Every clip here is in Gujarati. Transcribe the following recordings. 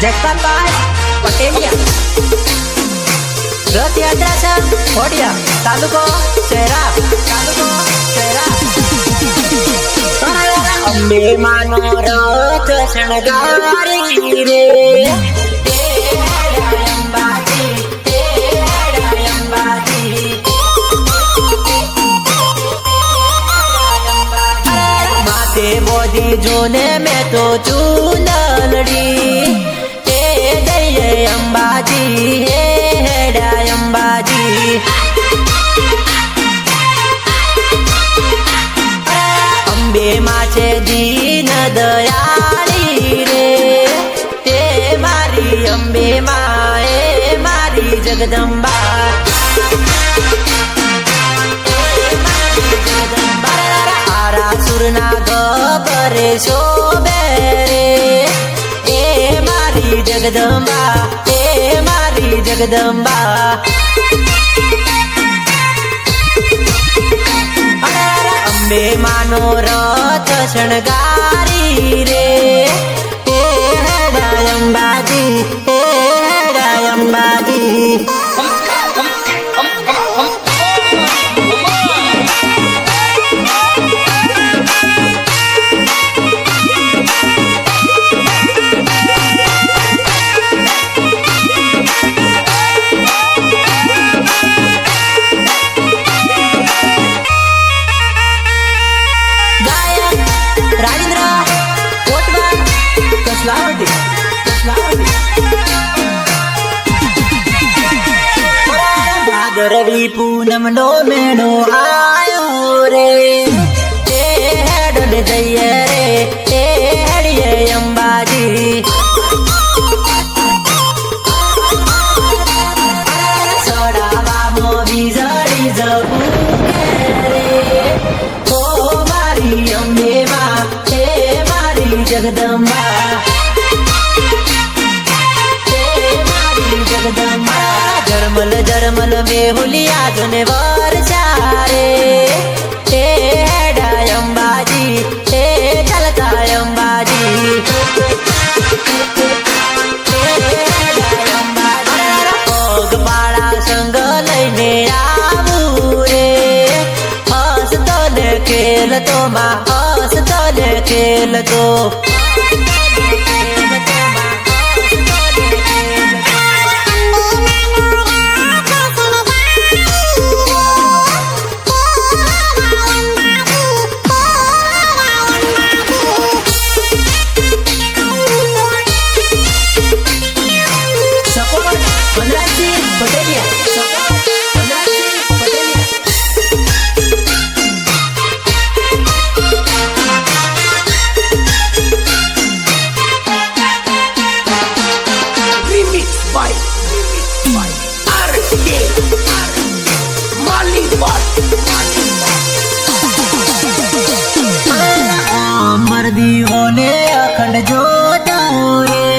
જગતાબાઈ પટેલિયા રથયાત્રા છે ખોડિયા તાલુકો શહેરા અંબે માનો રથ શણગારી રે માતે બોધી જોને મેં તો ચૂનલડી એ દઈએ અંબાજી હે હેડા અંબાજી અંબે માં છે દીન દયાળી રે તે મારી અંબે માં એ મારી જગદંબા આરાસુરના ગબરે શોભે રે એ મારી જગદંબા એ મારી જગદંબા અંબે માનો રથ શણગારી રે એ હેડા અંબાજી એ હેડા અંબાજી રવિ પૂનમ નો મેળો આયો રે તે હેડો ને જઈએ રે તે હેડીએ અંબાજી સડાવામાં વીજળી જવું રે ઓ મારી અંબે માં હે મારી જગદંબા જરમલ જરમલ મેહુલિયા જોને વર્ષા રે હે હેડા અંબાજી હે ચાલતા અંબાજી પગપાળા સંગ લઈને આવું રે હસતો ને ખેલતો માં હસતો ને ખેલતો દીવોને અખંડ જોતો રે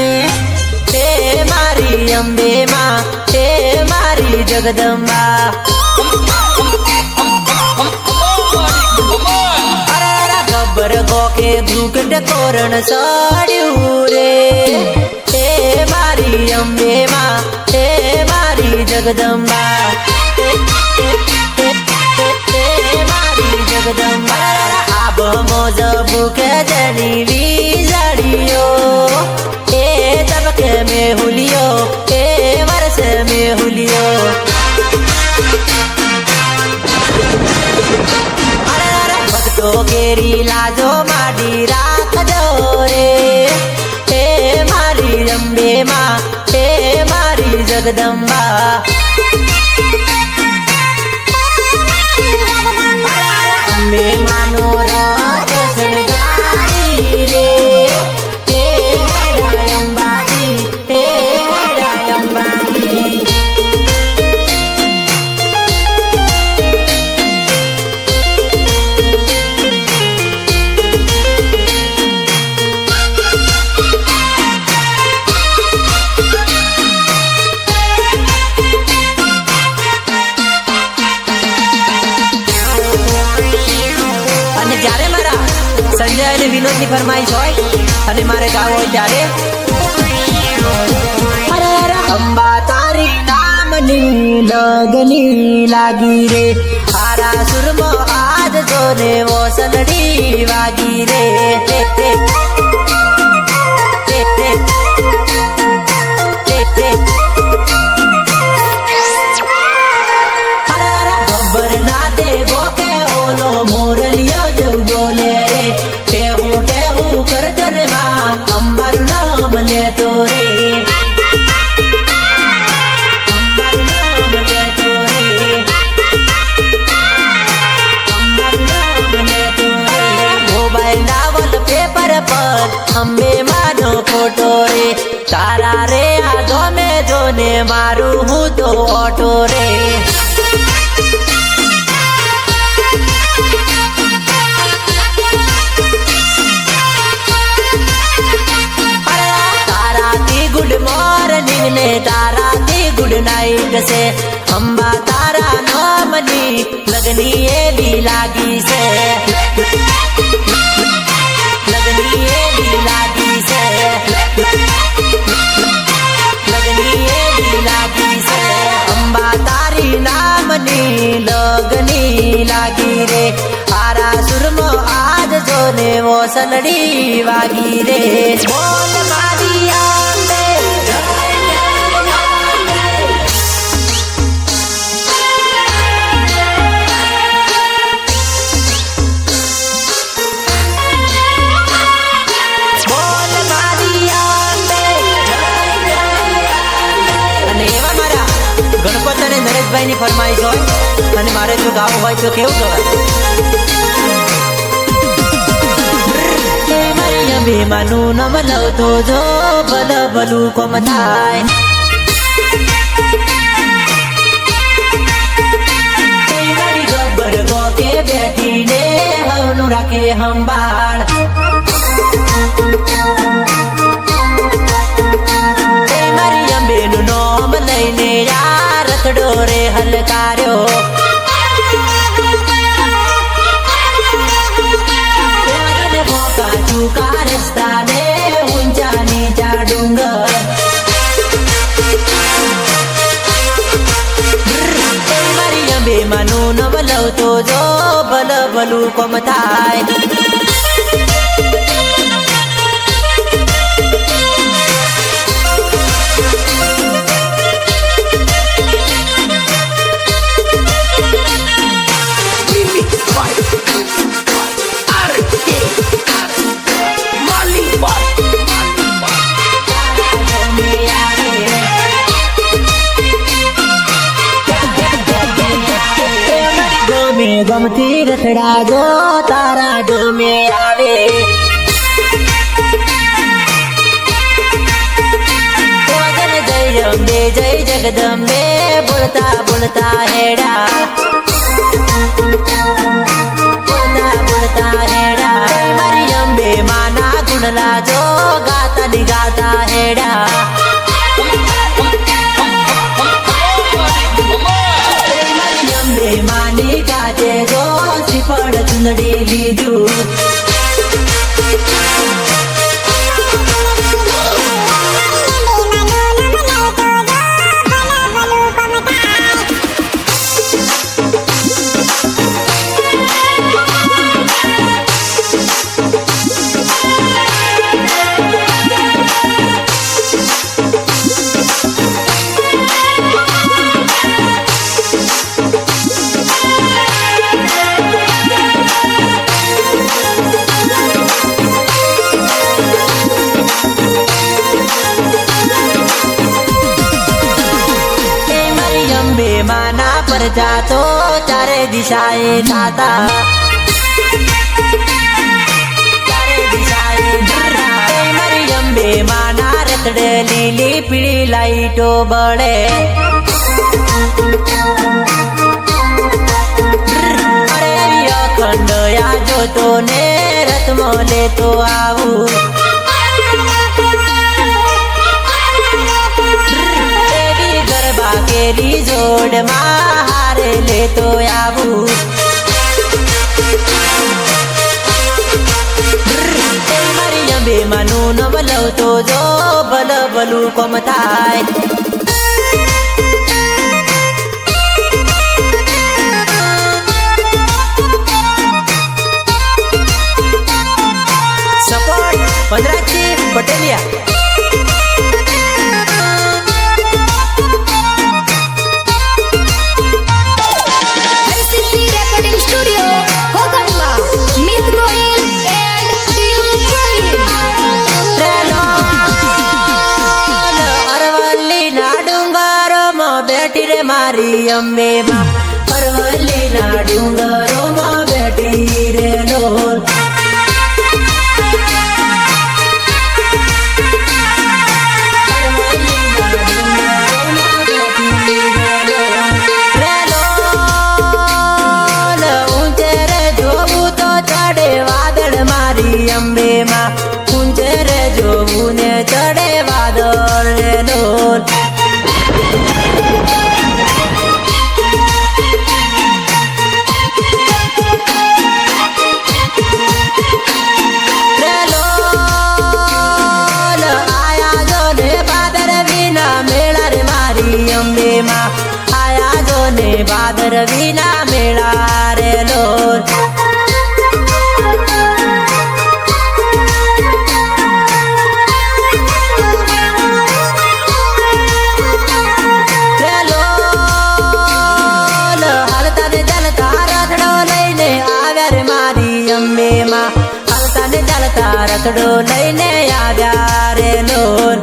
તે મારી અંબે માં તે મારી જગદંબા ગબ્બર ગોકે ભૂગટ તોરણ સડ્યું રે તે મારી અંબે માં તે મારી જગદંબા મારી જગદંબા મોજ ભૂખે જની વીજળીઓ એ તબકે મેહુલિયો એ વર્ષે મેહુલિયો ભક્તો કેરી લાજો માડી રાખજો રે હે મારી અંબે માં હે મારી જગદંબા અંબે માનો રથ શણગારી રે હે હેડા અંબાજી હે હેડા અંબાજી સંજય અને વિનોદની ફરમાઈશ હોય અને મારે ગાવું હોય ત્યારે અંબા તારી નામની લગની લાગી રે હારા સુરમાં આજ જોને વોસલડી વાગી રે ખબર ના દેવો કે ઓલો મોરલિયો જવ બોલે રે ટેવું કરજો રે માં અંબાનું નામ લેતો રે અંબાનું નામ લેતો રે અંબાનું નામ લેતો રે મોબાઈલ ના વોલપેપર પર અંબે માનો ફોટો રે તારા રે આ ગમે જોને મારું હું તો ઓટો રે ગુડ મોર્નિંગ ને તારાથી ગુડ નાઈટ છે અંબા તારા નામની લગની એવી લાગી છે લગની એવી લાગી છે લગની એવી લાગી છે અંબા તારી નામની લગની લાગી રે હારા સુરમાં આજ જોને વોસલડી વાગી રે બોલ મારી નરેશભાઈ ની ફરમાઈશ હોય અને મારે જો ગાવું હોય તો કેવું ગવાય મારી અભિમાનું નમ લવતો જો ભલ ભલું કોમ થાય મારી ગબ્બર ગોકે બેઠીને હવનું રાખે સંભાળ મારી અંબેનું નામ લઈને યાર રથડો રે હલકાર્યો મોકા ચૂકા રસ્તા ને ઊંચા નીચા ડુંગર મારી અંબે માનું નવ લવતો જો ભલ ભલું કોમ થાય ગમતી રથડા જો તારા ડોમે આવે જય અંબે જય જગદંબે બોલતા બોલતા હેડા બોલતા બોલતા હેડા મારી અંબે માના ગુણલા જો ગાતા ની ગાતા હેડા માની કાજે જો શ્રીફળ ચુંદડી લીધું જાતો ચારે દિશાએ થાતા ચારે દિશાએ મારી અંબે માના રતડે લીલી પીળી લાઈટો બળે અરે અખંડ આ જોતો ને રથમાં લેતો આવું ગરબા કેરી જોડમાં હારે લેતો આવું મારી અંબે માનું નવ લવતો જો ભલ ભલું કોમ થાય મારી અંબે માં અરવલ્લીના ડુંગરોમાં બેઠી રે લોલ અંબે માં ઊંચે રે જોવું ને ચડે વાદળ રે લોલ રે લોલ આયા જો ને ભાદરવીના મેળા રે મારી અંબે માં આયા જો ને ભાદરવીના મેળા રે લોલ રથડો લઈને આવ્યા રે લોલ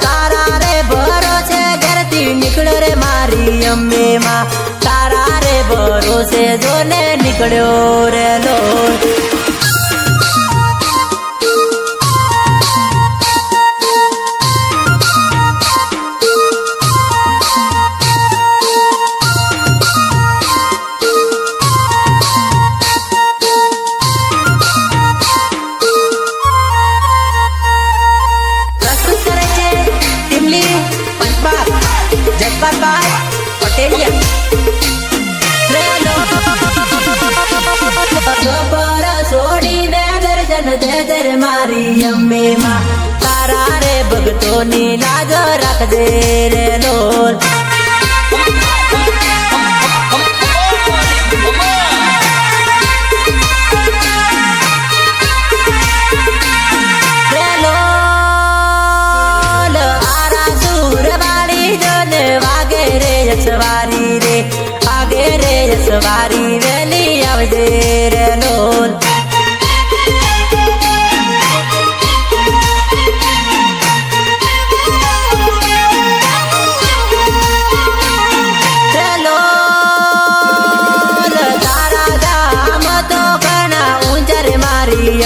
તારા રે ભરોસે ઘરથી નીકળ્યો રે મારી અંબે માં તારા રે ભરોસે જોને નીકળ્યો રે લોલ છોડીને દર્શન દેજર મારી અંબે માં તારા રે ભક્તોની લાજ રાખજે રે લોલ રે લોલ આરા સુરવાળી જોને વાગે રે યસવારી રે આગે રે યસવારી વેલી આવજે રે લોલ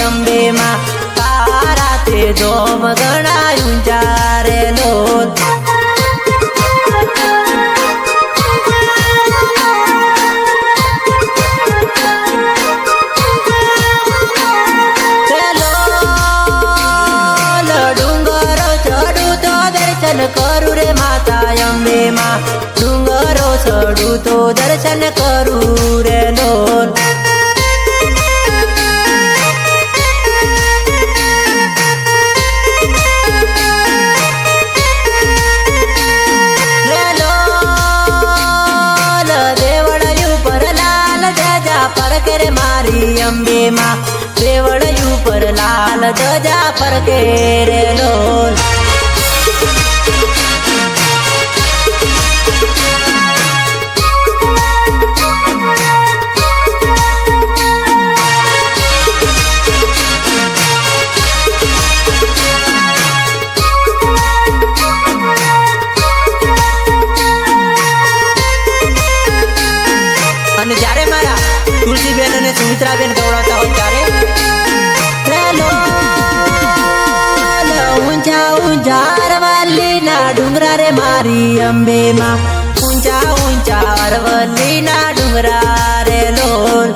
અંબે માં તારા તે જોમ ઘણા ઊંચા રે લોલ ડુંગરો ચડું તો દર્શન કરું રે માતા અંબે માં ડુંગરો ચડું તો દર્શન કરું રે લોલ મારી અંબે માં દેવળયું પર લાલ ધજા ફરકે રે લોલ અને જ્યારે મારા તુલસીબેન અને સુમિત્રાબેન ગવડાવતા હોય ત્યારે ઊંચા ઊંચા અરવલ્લીના ડુંગરા રે મારી અંબે માં ઊંચા ઊંચા અરવલ્લીના ડુંગરા રે લોલ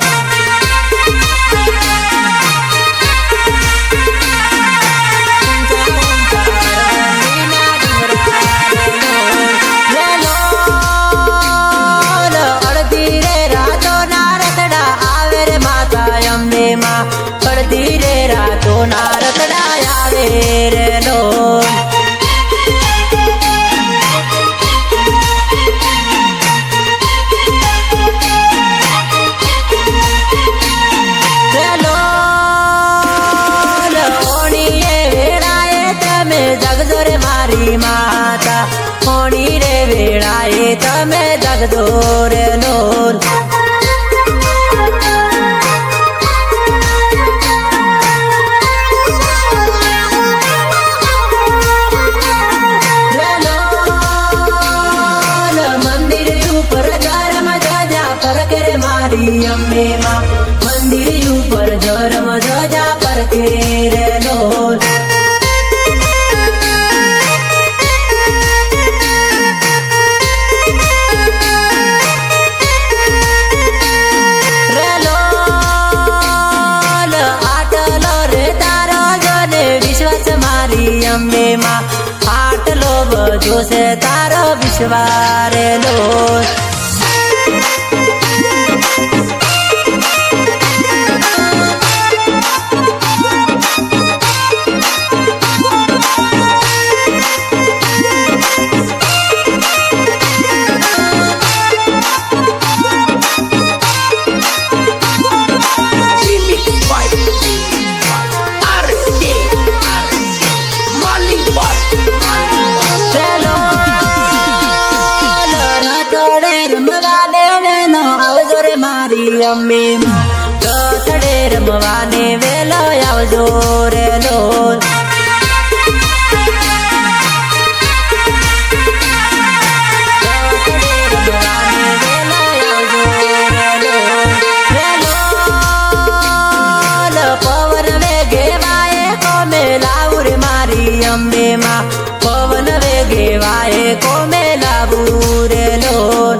અડધી રે રાતો ના રતડા આવે રે લોલ ઓણીએ વેળાએ તમે જગજો રે મારી માતા ઓણી રે વેળાએ તમે જગજો રે લોલ મારી અંબે માં મંદિર ઉપર ધર્મ ધજા પર કેરેલો અંબે માં આટલો બધો છે તારો વિશ્વારેલો મારી અંબે માં રથડે રમવાને વેલો આવજો રે લોલ પવન વેગે વાય કોમે લાવું રે મારી અંબે માં પવન વેગે વાય કોમે લાવું રે લોલ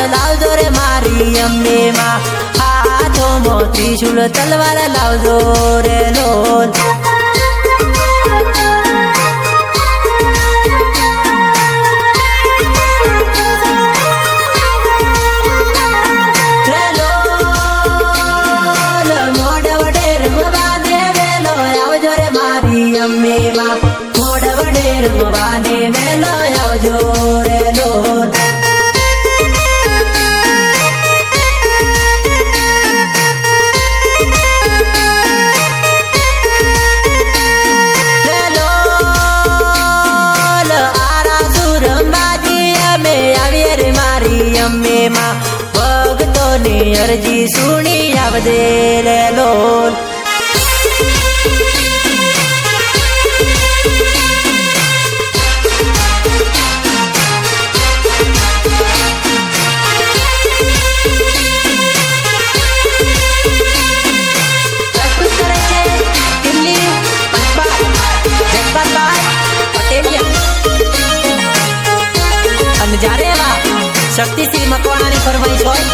લાવજો રે મારી અંબે માં હાથોમાં ત્રિશૂળ તલવાર લાવજો રે લોલ મોઢ વડે રમવાને વેલો આવજો રે મારી અંબે માં મોઢ વડે રમવાને વેલો આવજો રે લોલ અંબે માં ભક્તોની અરજી સુણી આવજે રે લોલ જ્યારે શક્તિસિંહ મકવાણાની ફરમાઈશ હોય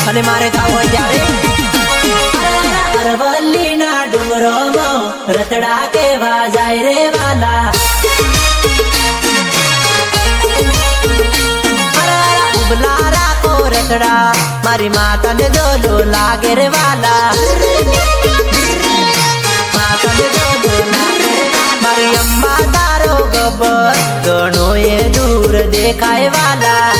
અને મારે ગાવ હોય ત્યારે અરવલ્લી ના ડુંગરોમાં રતડા કેવા જાય રે વાલા ઉબલા રાખો રતડા મારી માતાને જોલો લાગે રે વાલા માતાને જોલો લાગે મારી અંબા તારો ગબ્બર ઘણો એ દૂર દેખાય વાલા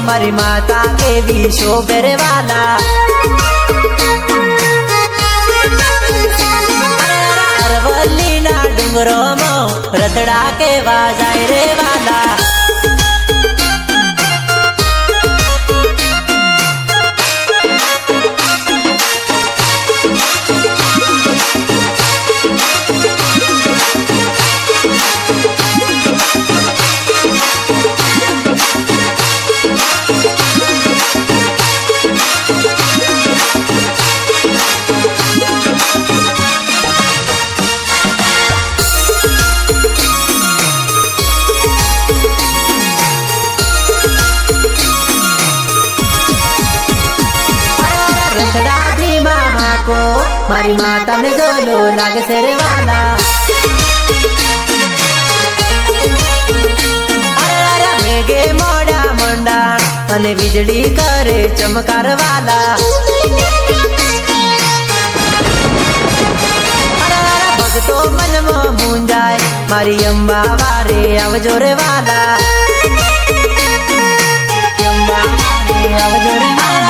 મારી માતા કેવી શોભે રે વાલા અરવલ્લી ના ડુંગરોમાં રતડા કેવા જાય રે વાલા મારી માતાને જોલો લાગશે રે વાલા મેઘે મોડા મંડાણ અને વીજળી કરે ચમકાર વાલા ભગતો મનમાં મૂંઝાય મારી અંબા વારે આવજો રે વાલા અંબા આવજો રે વાલા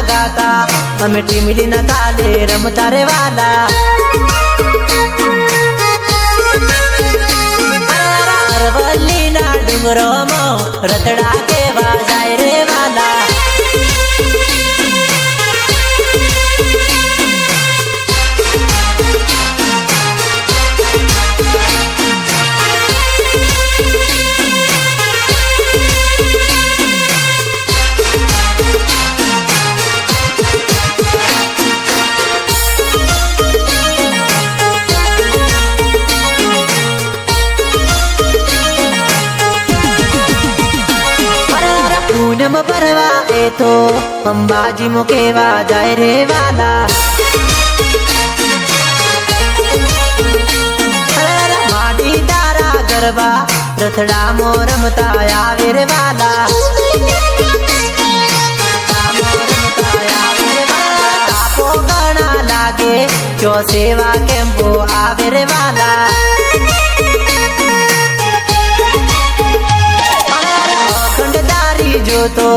ગાતા અમે ટીમલી ના તાલે રમતા રે વાલા અરવલ્લી ના ડુંગરોમાં રતડા કેવા જાય રે વાલા પૂનમ પરવા એ તો અંબાજી મુકેવા જાય રે વાલા માડી તારા ગરબા રથડા મો રમતા આવે રે વાલા તાપો ઘણા લાગે જો સેવા કેમ્પો આવે રે વાલા જો તો